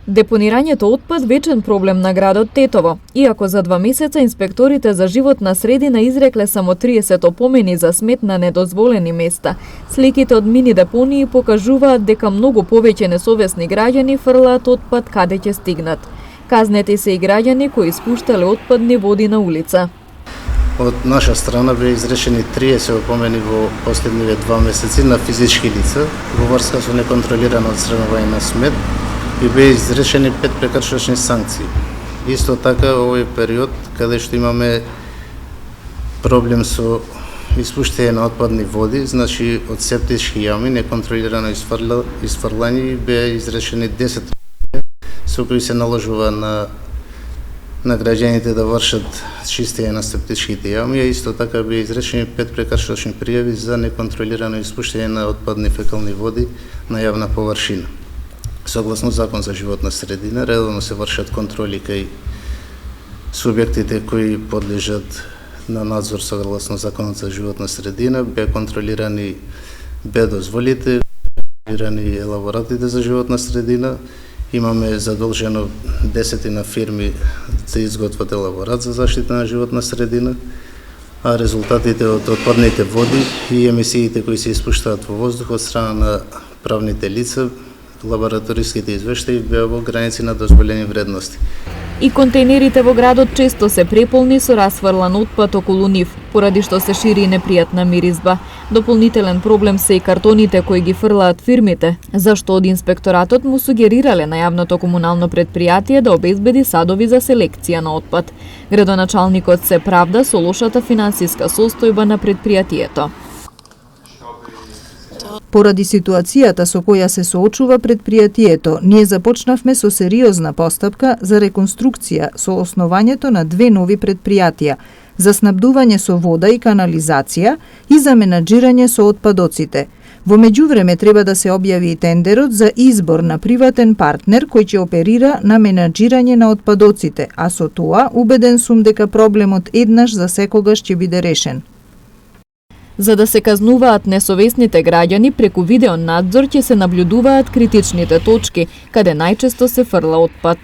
Депонирањето отпад вечен проблем на градот Тетово. Иако за 2 месеца инспекторите за животна средина изрекле само 30 опомени за смет на недозволени места, сликите од мини депонии покажуваат дека многу повеќе несовесни граѓани фрлаат отпад каде ќе стигнат. Казнети се и граѓани кои испуштале отпадни води на улица. Од наша страна беа изречени 30 опомени во последниве 2 месеци на физички лица во врска со неконтролирано одстранување на смет и беа изречени 5 прекршачни санкции. Исто така, овој период, каде што имаме проблем со испуштање на отпадни води, значи од септички јами, неконтролирано изфрлање, беа изречени 10 со кои се наложува на граѓаните да вршат чистење на септичките јами, а исто така беа изречени 5 прекршачни пријави за неконтролирано испуштање на отпадни фекални води на јавна површина. Согласно Закон за животна средина, редовно се вршат контроли кај субјектите кои подлежат на надзор согласно Законот за животна средина, беа контролирани дозволите, контролирани елаборатите за животна средина. Имаме задолжено 10 на фирми да изготват елаборат за заштита на животна средина, а резултатите од отпадните води и емисиите кои се испуштаат во воздух од страна на правните лица, лабораториските извештаи беа во граници на дозволени вредности. И контейнерите во градот често се преполни со расфрлан отпад околу нив, поради што се шири непријатна миризба. Дополнителен проблем се и картоните кои ги фрлаат фирмите, зашто од инспекторатот му сугерирале на јавното комунално претпријатие да обезбеди садови за селекција на отпад. Градоначалникот се правда со лошата финансиска состојба на претпријатието. Поради ситуацијата со која се соочува претпријатието, ние започнавме со сериозна постапка за реконструкција со основањето на 2 нови претпријатија за снабдување со вода и канализација и за менаџирање со отпадоците. Во меѓувреме треба да се објави и тендерот за избор на приватен партнер кој ќе оперира на менаџирање на отпадоците, а со тоа убеден сум дека проблемот еднаш за секогаш ќе биде решен. За да се казнуваат несовесните граѓани, преку видеонадзор ќе се наблюдуваат критичните точки, каде најчесто се фрла отпад.